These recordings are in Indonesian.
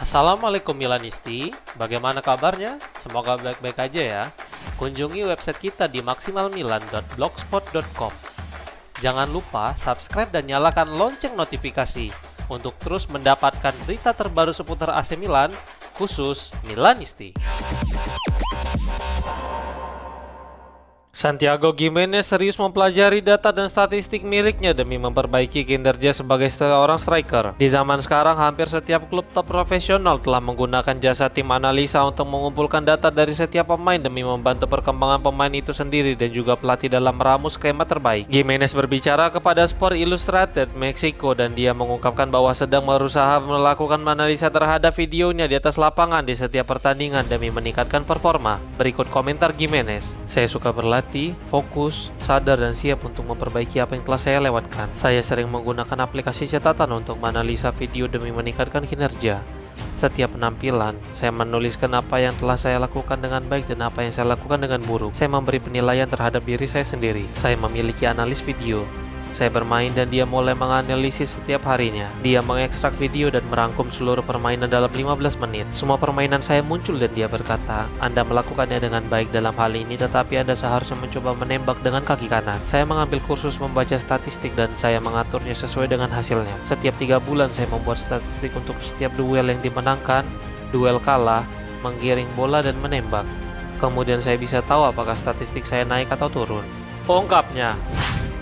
Assalamualaikum Milanisti, bagaimana kabarnya? Semoga baik-baik aja ya. Kunjungi website kita di maksimalmilan.blogspot.com. Jangan lupa subscribe dan nyalakan lonceng notifikasi untuk terus mendapatkan berita terbaru seputar AC Milan, khusus Milanisti. Santiago Gimenez serius mempelajari data dan statistik miliknya demi memperbaiki kinerja sebagai seorang striker. Di zaman sekarang, hampir setiap klub top profesional telah menggunakan jasa tim analisa untuk mengumpulkan data dari setiap pemain demi membantu perkembangan pemain itu sendiri dan juga pelatih dalam meramu skema terbaik. Gimenez berbicara kepada Sport Illustrated Meksiko dan dia mengungkapkan bahwa sedang berusaha melakukan analisa terhadap videonya di atas lapangan di setiap pertandingan demi meningkatkan performa. Berikut komentar Gimenez. Saya suka berlatih, fokus, sadar dan siap untuk memperbaiki apa yang telah saya lewatkan. Saya sering menggunakan aplikasi catatan untuk menganalisa video demi meningkatkan kinerja. Setiap penampilan, saya menuliskan apa yang telah saya lakukan dengan baik dan apa yang saya lakukan dengan buruk. Saya memberi penilaian terhadap diri saya sendiri. Saya memiliki analis video. Saya bermain dan dia mulai menganalisis setiap harinya. Dia mengekstrak video dan merangkum seluruh permainan dalam 15 menit. Semua permainan saya muncul dan dia berkata, Anda melakukannya dengan baik dalam hal ini, tetapi Anda seharusnya mencoba menembak dengan kaki kanan. Saya mengambil kursus membaca statistik dan saya mengaturnya sesuai dengan hasilnya. Setiap 3 bulan saya membuat statistik untuk setiap duel yang dimenangkan, duel kalah, menggiring bola dan menembak. Kemudian saya bisa tahu apakah statistik saya naik atau turun. Ungkapnya.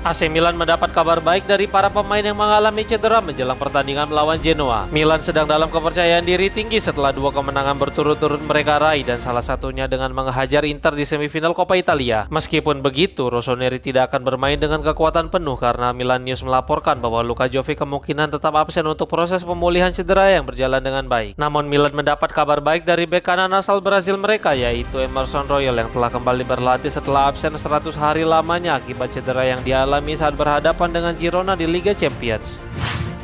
AC Milan mendapat kabar baik dari para pemain yang mengalami cedera menjelang pertandingan melawan Genoa. Milan sedang dalam kepercayaan diri tinggi setelah 2 kemenangan berturut-turut mereka raih dan salah satunya dengan menghajar Inter di semifinal Coppa Italia. Meskipun begitu, Rossoneri tidak akan bermain dengan kekuatan penuh karena Milan News melaporkan bahwa Luka Jovic kemungkinan tetap absen untuk proses pemulihan cedera yang berjalan dengan baik. Namun Milan mendapat kabar baik dari bek kanan asal Brasil mereka, yaitu Emerson Royal yang telah kembali berlatih setelah absen 100 hari lamanya akibat cedera yang dialami saat berhadapan dengan Girona di Liga Champions.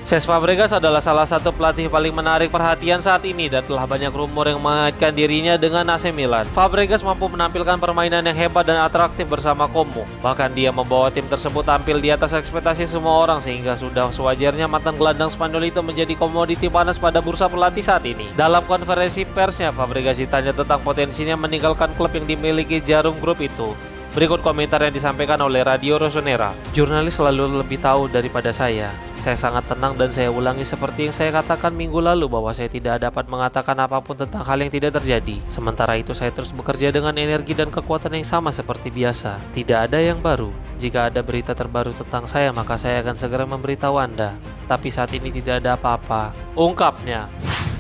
Cesc Fabregas adalah salah satu pelatih paling menarik perhatian saat ini dan telah banyak rumor yang mengaitkan dirinya dengan AC Milan. Fabregas mampu menampilkan permainan yang hebat dan atraktif bersama Como. Bahkan dia membawa tim tersebut tampil di atas ekspektasi semua orang sehingga sudah sewajarnya mantan gelandang Spanyol itu menjadi komoditi panas pada bursa pelatih saat ini. Dalam konferensi persnya, Fabregas ditanya tentang potensinya meninggalkan klub yang dimiliki Jarum Group itu. Berikut komentar yang disampaikan oleh Radio Rossonera. Jurnalis selalu lebih tahu daripada saya. Saya sangat tenang dan saya ulangi seperti yang saya katakan minggu lalu bahwa saya tidak dapat mengatakan apapun tentang hal yang tidak terjadi. Sementara itu saya terus bekerja dengan energi dan kekuatan yang sama seperti biasa. Tidak ada yang baru. Jika ada berita terbaru tentang saya, maka saya akan segera memberitahu Anda. Tapi saat ini tidak ada apa-apa. Ungkapnya.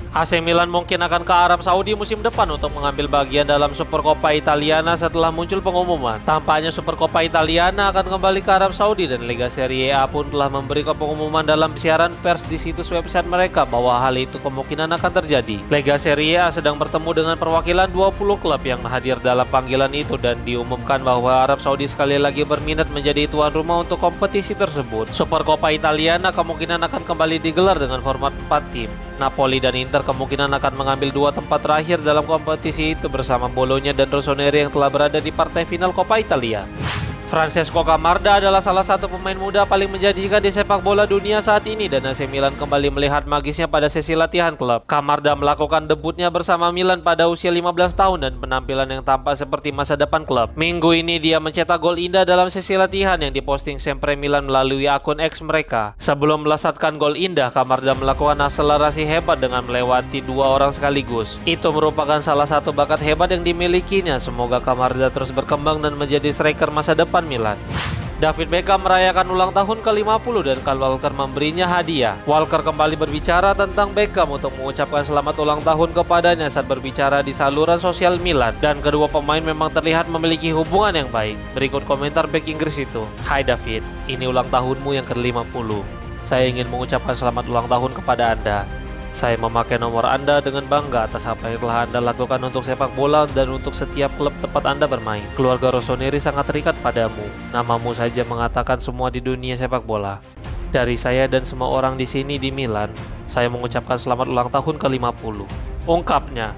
AC Milan mungkin akan ke Arab Saudi musim depan untuk mengambil bagian dalam Supercoppa Italiana setelah muncul pengumuman. Tampaknya Supercoppa Italiana akan kembali ke Arab Saudi dan Liga Serie A pun telah memberikan pengumuman dalam siaran pers di situs website mereka bahwa hal itu kemungkinan akan terjadi. Liga Serie A sedang bertemu dengan perwakilan 20 klub yang hadir dalam panggilan itu dan diumumkan bahwa Arab Saudi sekali lagi berminat menjadi tuan rumah untuk kompetisi tersebut. Supercoppa Italiana kemungkinan akan kembali digelar dengan format 4 tim. Napoli dan Inter kemungkinan akan mengambil 2 tempat terakhir dalam kompetisi itu bersama Bologna dan Rossoneri yang telah berada di partai final Coppa Italia. Francesco Camarda adalah salah satu pemain muda paling menjanjikan di sepak bola dunia saat ini dan AC Milan kembali melihat magisnya pada sesi latihan klub. Camarda melakukan debutnya bersama Milan pada usia 15 tahun dan penampilan yang tampak seperti masa depan klub. Minggu ini dia mencetak gol indah dalam sesi latihan yang diposting Sempre Milan melalui akun X mereka. Sebelum melesatkan gol indah, Camarda melakukan akselerasi hebat dengan melewati 2 orang sekaligus. Itu merupakan salah satu bakat hebat yang dimilikinya. Semoga Camarda terus berkembang dan menjadi striker masa depan Milan. David Beckham merayakan ulang tahun ke-50 dan Kyle Walker memberinya hadiah. Walker kembali berbicara tentang Beckham untuk mengucapkan selamat ulang tahun kepadanya saat berbicara di saluran sosial Milan dan kedua pemain memang terlihat memiliki hubungan yang baik. Berikut komentar bek Inggris itu. Hai David, ini ulang tahunmu yang ke-50. Saya ingin mengucapkan selamat ulang tahun kepada Anda. Saya memakai nomor Anda dengan bangga atas apa yang telah Anda lakukan untuk sepak bola dan untuk setiap klub tempat Anda bermain. Keluarga Rossoneri sangat terikat padamu. Namamu saja mengatakan semua di dunia sepak bola. Dari saya dan semua orang di sini di Milan, saya mengucapkan selamat ulang tahun ke-50. Ungkapnya.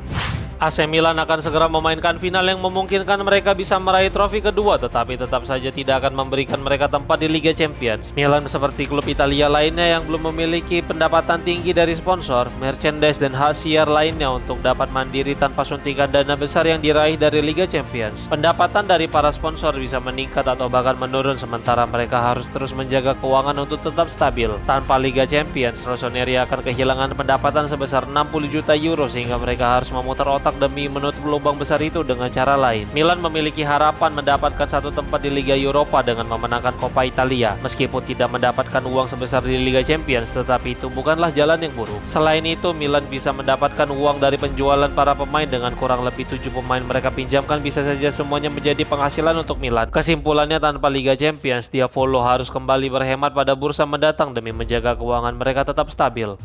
AC Milan akan segera memainkan final yang memungkinkan mereka bisa meraih trofi kedua, tetapi tetap saja tidak akan memberikan mereka tempat di Liga Champions. Milan seperti klub Italia lainnya yang belum memiliki pendapatan tinggi dari sponsor, merchandise, dan hak siar lainnya untuk dapat mandiri tanpa suntikan dana besar yang diraih dari Liga Champions. Pendapatan dari para sponsor bisa meningkat atau bahkan menurun, sementara mereka harus terus menjaga keuangan untuk tetap stabil. Tanpa Liga Champions, Rossoneri akan kehilangan pendapatan sebesar 60 juta euro sehingga mereka harus memutar otak demi menutup lubang besar itu dengan cara lain. Milan memiliki harapan mendapatkan satu tempat di Liga Eropa dengan memenangkan Coppa Italia. Meskipun tidak mendapatkan uang sebesar di Liga Champions, tetapi itu bukanlah jalan yang buruk. Selain itu, Milan bisa mendapatkan uang dari penjualan para pemain. Dengan kurang lebih 7 pemain mereka pinjamkan, bisa saja semuanya menjadi penghasilan untuk Milan. Kesimpulannya, tanpa Liga Champions, Diavolo harus kembali berhemat pada bursa mendatang demi menjaga keuangan mereka tetap stabil.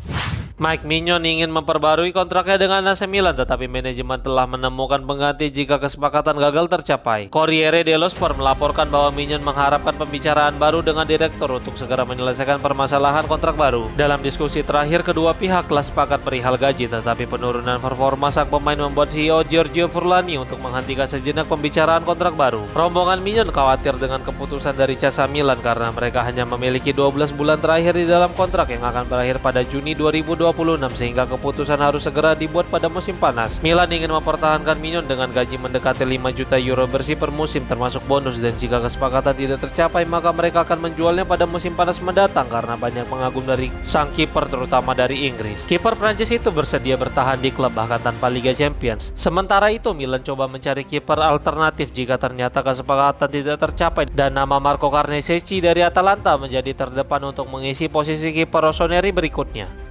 Mike Maignan ingin memperbarui kontraknya dengan AC Milan, tetapi manajemen telah menemukan pengganti jika kesepakatan gagal tercapai. Corriere dello Sport melaporkan bahwa Maignan mengharapkan pembicaraan baru dengan direktur untuk segera menyelesaikan permasalahan kontrak baru. Dalam diskusi terakhir, kedua pihak telah sepakat perihal gaji, tetapi penurunan performa sang pemain membuat CEO Giorgio Furlani untuk menghentikan sejenak pembicaraan kontrak baru. Rombongan Maignan khawatir dengan keputusan dari Casa Milan karena mereka hanya memiliki 12 bulan terakhir di dalam kontrak yang akan berakhir pada Juni 2026, sehingga keputusan harus segera dibuat pada musim panas. Milan ingin mempertahankan Maignan dengan gaji mendekati 5 juta euro bersih per musim termasuk bonus, dan jika kesepakatan tidak tercapai maka mereka akan menjualnya pada musim panas mendatang karena banyak pengagum dari sang kiper terutama dari Inggris. Kiper Prancis itu bersedia bertahan di klub bahkan tanpa Liga Champions. Sementara itu Milan coba mencari kiper alternatif jika ternyata kesepakatan tidak tercapai, dan nama Marco Carnesecchi dari Atalanta menjadi terdepan untuk mengisi posisi kiper Rossoneri berikutnya.